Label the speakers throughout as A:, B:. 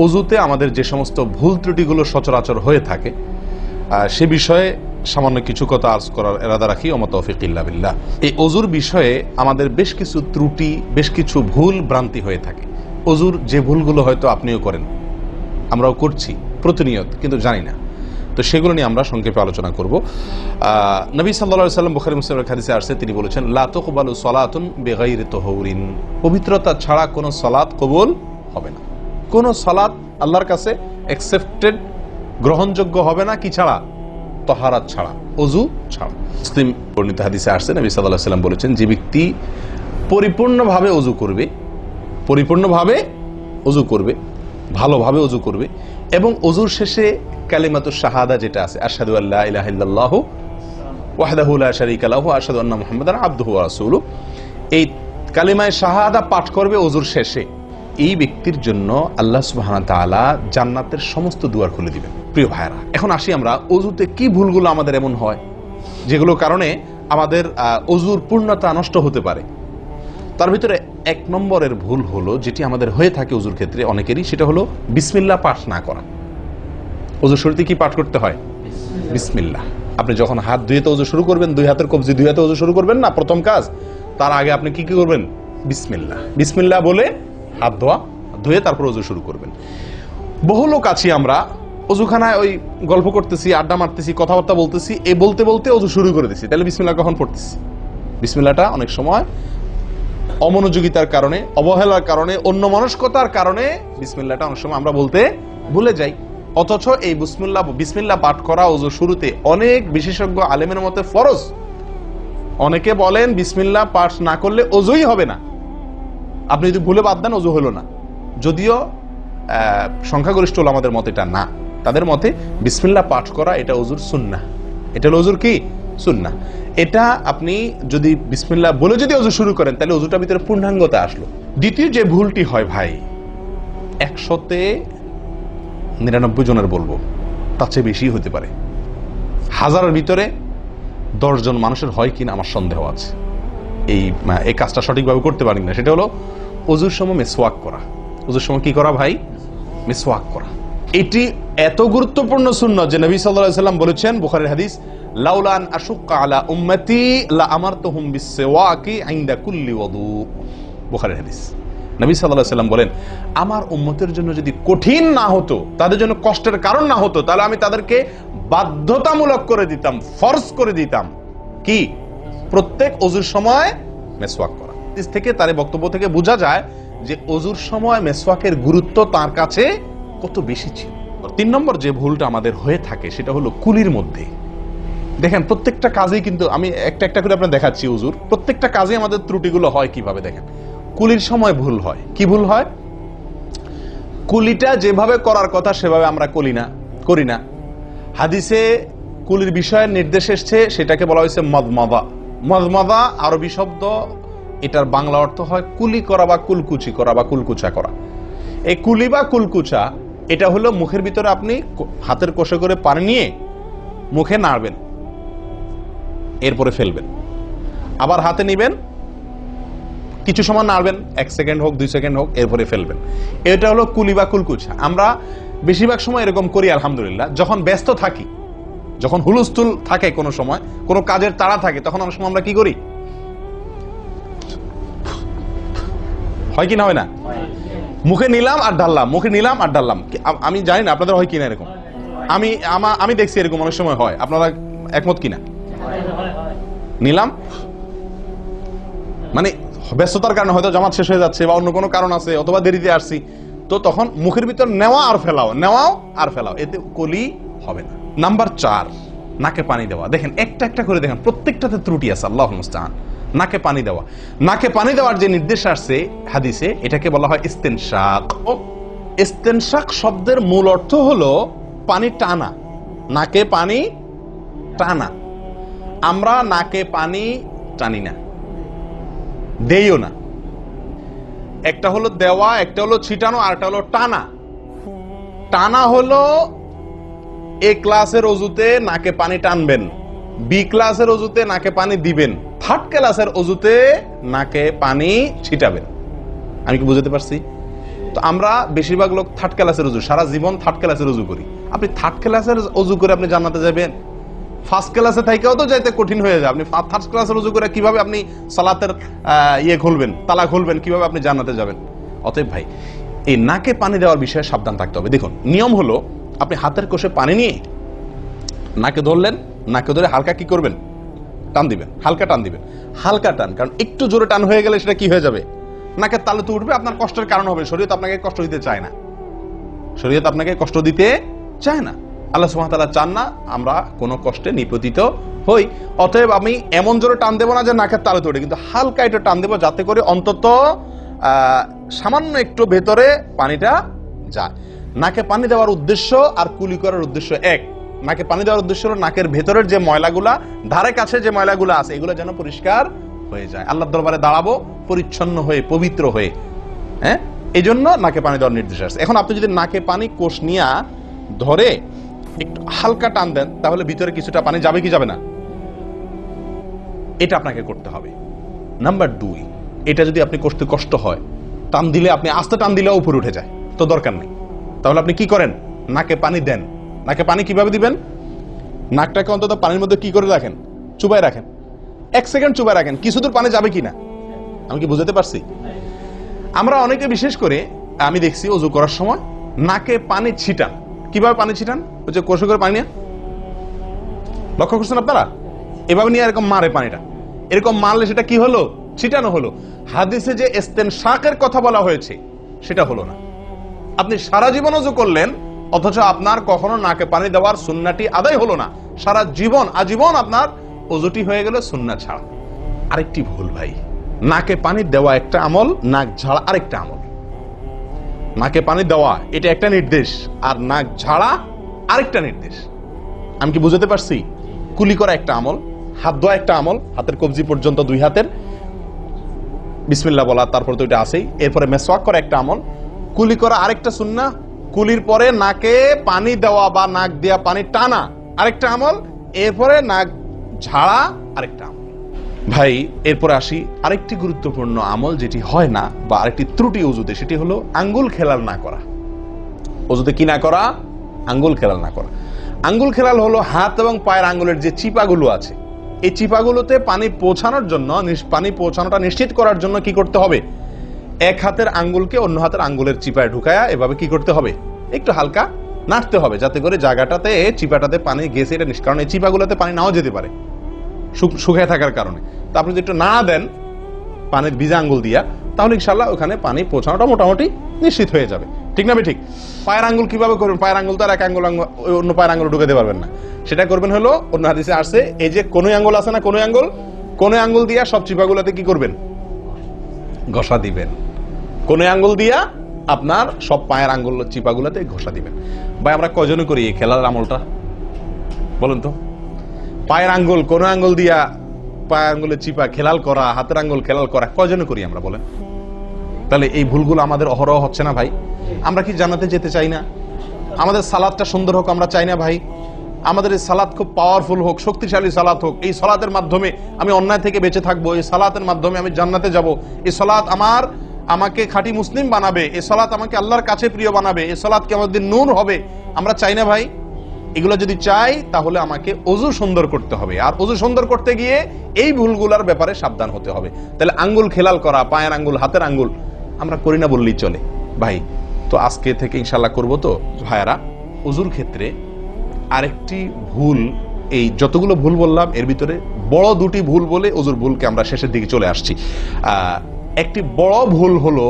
A: অজুতে আমাদের যে সমস্ত ভুল ত্রুটিগুলো সচরাচর হয়ে থাকে সে বিষয়ে সামান্য কিছু কথা আর্জ করার ইরাদা রাখি। ওয়া মা তাওফীক ইল্লা বিল্লাহ। এই অজুর বিষয়ে আমাদের বেশ কিছু ত্রুটি, বেশ কিছু ভুল ভ্রান্তি হয়ে থাকে। অজুর যে ভুলগুলো হয়তো আপনিও করেন, আমরাও করছি প্রতিনিয়ত, কিন্তু জানি না। তো সেগুলো নিয়ে আমরা সংক্ষেপে আলোচনা করব। নবী সাল্লাল্লাহু আলাইহি ওয়াসাল্লাম বুখারী মুসলিমের হাদিসে আসছে, তিনি বলেছেন, লা তুকবালু সালাতুন বিগাইরি তাহুরিন, পবিত্রতা ছাড়া কোনো সালাত কবুল হবে না। কোনো সালাত আল্লাহর কাছে অ্যাকসেপ্টেড, গ্রহণযোগ্য হবে না কি ছাড়া? তাহারাত ছাড়া, ওযু ছাড়া। মুসলিম বর্ণিত হাদিসে আসছে, নবী সাল্লাল্লাহু আলাইহি ওয়াসাল্লাম বলেছেন, যে ব্যক্তি পরিপূর্ণভাবে ওযু করবে, পরিপূর্ণভাবে ওযু করবে, ভালোভাবে ওযু করবে, এবং ওযুর শেষে কালিমাতুশ শাহাদা যেটা আছে, আশহাদু আল্লা ইলাহা ইল্লাল্লাহু ওয়াহদাহু লা শারীকা লাহু ওয়া আশহাদু আন্না মুহাম্মাদান আবদুহু ওয়া রাসূলুহু, এই কালিমায়ে শাহাদা পাঠ করবে ওযুর শেষে, এই ব্যক্তির জন্য আল্লাহ সুবহানাহু ওয়া তাআলা জান্নাতের সমস্ত দুয়ার খুলে দিবেন। প্রিয় ভাইরা, এখন আসি আমরা ওযুতে কি ভুলগুলো আমাদের এমন হয় যেগুলোর কারণে আমাদের ওযুর পূর্ণতা নষ্ট হতে পারে। তার ভিতরে এক নম্বরের ভুল হলো, যেটি আমাদের হয়ে থাকে ওযুর ক্ষেত্রে অনেকেরই, সেটা হলো বিসমিল্লাহ পাঠ না করা। ওযুর শুরুতে কি পাঠ করতে হয়? বিসমিল্লাহ। আপনি যখন হাত ধুয়ে তো ওযু শুরু করবেন, দুই হাতের কবজি দুই হাতে ওযু শুরু করবেন না, প্রথম কাজ, তার আগে আপনি কি করবেন? বিসমিল্লাহ। বিসমিল্লাহ বলে হাত ধুয়ে তারপর ওযু শুরু করবেন। বহু লোক আছি আমরা, ওযুখানায় ওই গল্প করতেছি, আড্ডা মারতেছি, কথাবার্তা বলতেছি, এই বলতে বলতে ওযু শুরু করে দিছি। তাহলে বিসমিল্লাহ কখন পড়তেছি? বিসমিল্লাহটা অনেক সময় অমনোযোগিতার কারণে, অবহেলার কারণে, অন্যমনস্কতার কারণে বিসমিল্লাহটা অনেক সময় আমরা বলতে ভুলে যাই। অথচ এই বিসমিল্লাহ পাঠ করা ওযু শুরুতে অনেক বিশেষজ্ঞ আলেমের মতে ফরজ। অনেকে বলেন বিসমিল্লাহ পাঠ না করলে ওযুই হবে না, আপনি যদি ভুলে বাদ দেন ওযু হলো না। যদিও সংখ্যাগরিষ্ঠ ওলামাদের মতে এটা না, তাদের মতে বিসমিল্লাহ পাঠ করা এটা ওযুর সুন্নাহ। এটা হলো ওযুর কি? সুন্নাহ। এটা আপনি যদি বিসমিল্লাহ বলে যদি ওযু শুরু করেন, তাহলে ওযুটার ভিতরে পূর্ণাঙ্গতা আসলো। দ্বিতীয় যে ভুলটি হয় ভাই, 199 জনের বলবো, তার চেয়ে বেশি হতে পারে, হাজারের ভিতরে 10 জন মানুষের হয় কিনা আমার সন্দেহ আছে এই কাজটা সঠিকভাবে করতে পারি না। সেটা হলো ওযুর সময় মিসওয়াক করা। ওযুর সময় কি করা ভাই? মিসওয়াক করা। এটি এত গুরুত্বপূর্ণ সুন্নাত যে নবী সাল্লাল্লাহু আলাইহি ওয়াসাল্লাম বলেছেন, বুখারীর হাদিস, লাউলা আন আশুক্কা আলা উম্মতি লা আমারতুহুম বিসওয়াকি ইনদা কুল্লি ওযু। বুখারীর হাদিস। নবী সাল্লাল্লাহু আলাইহি ওয়াসাল্লাম বলেন, আমার উম্মতের জন্য যদি কঠিন না হতো, তাদের জন্য কষ্টের কারণ না হতো, তাহলে আমি তাদেরকে বাধ্যতামূলক করে দিতাম, ফরজ করে দিতাম কি? প্রত্যেক ওযুর সময় মিসওয়াক করা। হাদিস থেকে, তার বক্তব্য থেকে বোঝা যায় যে ওযুর সময় মিসওয়াকের গুরুত্ব তার কাছে কত বেশি ছিল। 3 নম্বর যে ভুলটা আমাদের হয়ে থাকে সেটা হলো কুলির মধ্যে। দেখেন, প্রত্যেকটা কাজেই কিন্তু আমি একটা একটা করে আপনাদের দেখাচ্ছি ওযুর প্রত্যেকটা কাজে আমাদের ত্রুটিগুলো হয় কিভাবে। দেখেন, কুলির সময় ভুল হয়। কি ভুল হয়? কুলিটা যেভাবে করার কথা সেভাবে আমরা করি না। হাদিসে কুলির বিষয়ে নির্দেশ এসেছে, সেটাকে বলা হয়েছে মদমাদা। মদমাদা আরবি শব্দ, এটার বাংলা অর্থ হয় কুলি করা বা কুলকুচি করা বা কুলকুচা করা। এই কুলি বা কুলকুচা এটা হলো মুখের ভিতরে আপনি হাতের কষে করে পানি নিয়ে মুখে নাড়বেন, এরপরে ফেলবেন, আবার হাতে নিবেন, কিছু সময় নাড়বেন, 1 সেকেন্ড হোক 2 সেকেন্ড হোক, এরপরে ফেলবেন। এটা হলো কুলি বা কুলকুচা। আমরা বেশিরভাগ সময় এরকম করি আলহামদুলিল্লাহ। যখন ব্যস্ত থাকি, যখন হুলস্থুল থাকে, কোনো সময় কোনো কাজের তাড়া থাকে, তখন অনেক সময় আমরা কি করি? হয় কি না? হয় না? মুখে নিলাম আর ঢাললাম, মুখে নিলাম আর ঢাললাম। আমি জানি না আপনাদের হয় কিনা এরকম। আমি দেখছি এরকম অনেক সময় হয়। আপনারা একমত কিনা? নিলাম মানে ব্যস্ততার কারণে, হয়তো জামাত শেষ হয়ে যাচ্ছে বা অন্য কোনো কারণ আছে, অথবা দেরিতে আসছি, তো তখন মুখের ভিতর নেওয়াও আর ফেলাও, এতে কলি হবে না। নাম্বার 4, নাকে পানি দেওয়া। দেখেন, একটা একটা করে দেখেন, প্রত্যেকটাতে ত্রুটি আছে। আল্লাহুল মুস্তাআন। নাকে পানি দেওয়া। নাকে পানি দেওয়ার যে নির্দেশ আসছে হাদিসে, এটাকে বলা হয় ইস্তেনশাক। ইস্তেনশাক শব্দের মূল অর্থ হলো পানি টানা, নাকে পানি টানা। আমরা নাকে পানি টানি না, দেইও না। একটা হলো দেওয়া, একটা হলো ছিটানো, আর একটা হলো টানা। টানা হলো এ ক্লাসের ওযুতে নাকে পানি টানবেন, বি ক্লাসের ওযুতে নাকে পানি দিবেন, থার্ড ক্লাসের ওযুতে নাকে পানি ছিটাবেন। আমি কি বুঝাতে পারছি? তো তো আমরা বেশিরভাগ লোক থার্ড ক্লাসের অজু, সারা জীবন থার্ড ক্লাসের অজু করি। আপনি থার্ড ক্লাসের অজু করে আপনি জান্নাতে যাবেন? ফার্স্ট ক্লাসে থাইকেও তো যাইতে কঠিন হয়ে যায়। আপনি থার্ড ক্লাসের উজু করে কিভাবে আপনি সালাতের খুলবেন, তালা খুলবেন, কিভাবে আপনি জান্নাতে যাবেন? অতএব ভাই, এই নাকে পানি দেওয়ার বিষয়ে সাবধান থাকতে হবে। দেখুন, নিয়ম হলো আপনি হাতের কোষে পানি নিয়ে নাকে ধরলেন, নাকে ধরে হালকা কি করবেন? টান দিবেন, হালকা টান দিবেন, হালকা টান। কারণ একটু জোরে টান হয়ে গেলে সেটা কি হয়ে যাবে? নাকের তালু তো উঠবে, আপনার কষ্টের কারণ হবে। শরীয়ত আপনাকে কষ্ট দিতে চায় না, শরীয়ত আপনাকে কষ্ট দিতে চায় না। আল্লাহ সুবহানাহু ওয়া তাআলা চান না আমরা কোনো কষ্টে নিপতিত হই। অতএব আমি এমন জোরে টান দেবো না যে নাকের তালু তোড়ে, কিন্তু হালকা একটু টান দেবো যাতে করে অন্তত সামান্য একটু ভেতরে পানিটা যায়। নাকে পানি দেওয়ার উদ্দেশ্য আর কুলি করার উদ্দেশ্য এক। নাকে পানি দেওয়ার উদ্দেশ্য হলো নাকের ভেতরের যে ময়লাগুলা, ধারে কাছে যে ময়লাগুলা আছে, এগুলো যেন পরিষ্কার হয়ে যায়। আল্লাহর দরবারে দাঁড়াবো পরিচ্ছন্ন হয়ে, পবিত্র হয়ে। হ্যাঁ, এই জন্য নাকে পানি দেওয়ার নির্দেশ আছে। এখন আপনি যদি নাকে পানি কোষ নিয়ে ধরে একটু হালকা টান দেন, তাহলে ভিতরে কিছুটা পানি যাবে কি যাবে না? এটা আপনাকে করতে হবে। নাম্বার 2, এটা যদি আপনি করতে কষ্ট হয়, টান দিলে, আপনি আস্তে টান দিলেও উপরে উঠে যায়, তো দরকার নেই। তাহলে আপনি কি করেন? নাকে পানি দেন। নাকে পানি কিভাবে দিবেন? নাকটাকে অন্তত পানির মধ্যে কি করে রাখেন? চুবাই রাখেন, 1 সেকেন্ড চুবাই রাখেন। কিছু দূর পানি যাবে কিনা আমি কি বুঝাতে পারছি? আমরা অনেকে বিশেষ করে আমি দেখছি ওযু করার সময় নাকে পানি ছিটান। কিভাবে পানি ছিটান? ওই যে কষে করে পানি নিয়ে, লক্ষ্য করছেন আপনারা? এভাবে নিয়ে এরকম মারে পানিটা, এরকম মারলে সেটা কি হলো? ছিটানো হলো। হাদিসে যে ইস্তেনশাকের কথা বলা হয়েছে সেটা হলো না। আপনি সারা জীবন ওযু করলেন, অথচ আপনার কখনো নাকে পানি দেওয়ার সুন্নাহটি আদায় হলো না। সারা জীবন, আজীবন আপনার ওযুটি হয়ে গেল সুন্নাহ ছাড়া। আরেকটি ভুল ভাই, নাকে পানি দেওয়া একটা আমল, নাক ঝাড়া আরেকটা আমল। নাকে পানি দেওয়া এটা একটা নির্দেশ, আর নাক ঝাড়া আরেকটা নির্দেশ। আমি কি বুঝাতে পারছি? কুলি করা একটা আমল, হাত ধোয়া একটা আমল, হাতের কবজি পর্যন্ত 2 হাতের বিসমিল্লাহ বলা, তারপর তো এটা আছেই। এরপরে মেসওয়াক করা একটা আমল, কুলি করা আরেকটা সুন্নাহ, কুলির পরে নাকে পানি দেওয়া বা নাক দিয়া পানি টানা আরেকটা আমল, এরপরে নাক ঝাড়া আরেকটা আমল। ভাই, এরপরে আসি আরেকটি গুরুত্বপূর্ণ আমল যেটি হয় না, বা আরেকটি ত্রুটি ওযুতে, সেটি হলো আঙ্গুল খেলাল না করা। ওযুতে কি না করা? আঙ্গুল খেলাল না করা। আঙ্গুল খেলাল হলো হাত এবং পায়ের আঙ্গুলের যে চিপাগুলো আছে, এই চিপাগুলোতে পানি পৌঁছানোর জন্য, পানি পৌঁছানোটা নিশ্চিত করার জন্য কি করতে হবে? এক হাতের আঙ্গুলকে অন্য হাতের আঙ্গুলের চিপায় ঢুকায়া এভাবে কি করতে হবে? একটু হালকা নাড়তে হবে, যাতে করে জায়গাটাতে, চিপাটাতে পানি গেছে এটা নিশ্চিত। কারণ এই চিপাগুলোতে পানি নাও যেতে পারে শুকায় থাকার কারণে। তা আপনি যদি একটু নাড়া দেন পানির ভিজা আঙ্গুল দিয়া, তাহলে ইনশাআল্লাহ ওখানে পানি পৌঁছানোটা মোটামুটি নিশ্চিত হয়ে যাবে। ঠিক না? ঠিক। পায়ের আঙ্গুল কিভাবে করবেন? পায়ের আঙ্গুল তো আর এক আঙ্গুল অন্য পায়ের আঙ্গুল ঢুকাতে পারবেন না। সেটা করবেন হলো, অন্য হাদিসে আসছে, এই যে কোন আঙ্গুল আছে না, কোন আঙ্গুল দিয়া সব চিপাগুলোতে কি করবেন? ঘষা দিবেন। কোন আঙ্গুল দিয়া আপনার সব পায়ের আঙ্গুল চিপাগুলোতে ঘষা দিবেন। ভাই, আমরা কয়জনে করি এই খেলার আমলটা বলেন তো? পায়ের আঙ্গুল, কোন আঙ্গুল দিয়া পায়ের আঙ্গুলের চিপা খেলাল করা, হাতের আঙ্গুল খেলাল করা, কয়জনে করি আমরা বলেন? তাহলে এই ভুলগুলো আমাদের অহরহ হচ্ছে না ভাই? আমরা কি জান্নাতে যেতে চাই না? আমাদের সালাতটা সুন্দর হোক আমরা চাই না ভাই? আমাদের এই সালাত খুব পাওয়ারফুল হোক, শক্তিশালী সালাত হোক। এই সালাতের মাধ্যমে আমি অন্যায় থেকে বেঁচে থাকবো, এই সালাতের মাধ্যমে আমি জান্নাতে যাব, এই সালাত আমাকে খাঁটি মুসলিম বানাবে, এই সালাত আমাকে আল্লাহর কাছে প্রিয় বানাবে, এই সালাত কিয়ামতের দিন নূর হবে। আমরা চাই না ভাই? এগুলো যদি চাই তাহলে আমাকে ওযু সুন্দর করতে হবে, আর ওযু সুন্দর করতে গিয়ে এই ভুলগুলোর ব্যাপারে সাবধান হতে হবে। তাহলে আঙ্গুল খেলাল করা, পায়ের আঙ্গুল, হাতের আঙ্গুল আমরা করি না বললেই চলে ভাই। তো আজকে থেকে ইনশাআল্লাহ করব। তো ভাইয়ারা, ওযুর ক্ষেত্রে আরেকটি ভুল, এই যতগুলো ভুল বললাম এর ভিতরে বড় 2টি ভুল বলে ওযুর ভুলকে আমরা শেষের দিকে চলে আসছি। একটি বড় ভুল হলো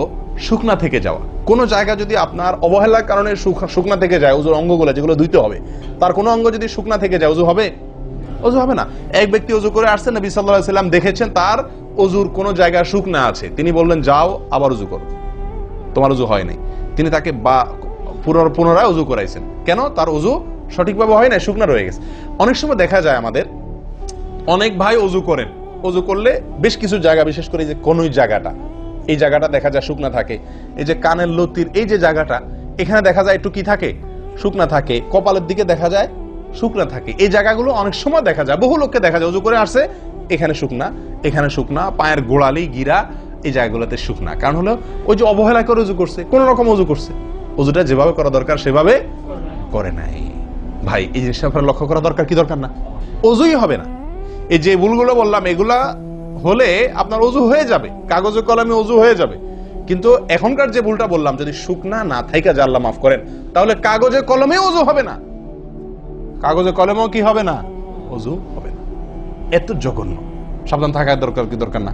A: শুকনা থেকে যাওয়া। কোনো জায়গা যদি আপনার অবহেলার কারণে শুকনা থেকে যায়, ওযুর অঙ্গগুলো যেগুলো ধুইতে হবে, তার কোনো অঙ্গ যদি শুকনা থেকে যায়, ওযু হবে? ওযু হবে না। এক ব্যক্তি ওযু করে আসছে, নবী সাল্লাল্লাহু আলাইহি ওয়াসাল্লাম দেখেছেন তার ওযুর কোনো জায়গা শুকনা আছে, তিনি বললেন যাও আবার ওযু করো, তোমার ওযু হয় নাই। তিনি তাকে পুনরায় ওযু করাইছেন। কেন? তার ওযু সঠিকভাবে হয় না, শুকনা রয়ে গেছে। অনেক সময় দেখা যায় আমাদের অনেক ভাই ওযু করেন, ওযু করলে বেশ কিছু জায়গা, বিশেষ করে যে কোনই জায়গাটা, এই জায়গাটা দেখা যায় শুকনা থাকে। এই যে কানের লতির এই যে জায়গাটা, এখানে দেখা যায় একটু কি থাকে? শুকনা থাকে। কপালের দিকে দেখা যায় শুকনা থাকে। এই জায়গাগুলো অনেক সময় দেখা যায়, বহু লোককে দেখা যায় ওযু করে আসছে, এখানে শুকনা, এখানে শুকনা, পায়ের গোড়ালি, গিরা, এই জায়গাগুলোতে শুকনা। কারণ হলো ওই যে অবহেলা করে অজু করছে, কোন রকম অজু করছে, অজুটা যেভাবে করা দরকার সেভাবে করে নাই। ভাই এই জিনিসটা আপনার লক্ষ্য করা দরকার কি দরকার না? অজুই হবে না। এই যে ভুলগুলো বললাম এগুলা হলে আপনার অজু হয়ে যাবে, কাগজে কলমে অজু হয়ে যাবে। কিন্তু এখনকার যে ভুলটা বললাম, যদি শুকনা না থাইকা যা আল্লাহ মাফ করেন, তাহলে কাগজে কলমে অজু হবে না, কাগজে কলমেও কি হবে না, অজু হবে না। এত জঘন্য, সাবধান থাকার দরকার কি দরকার না?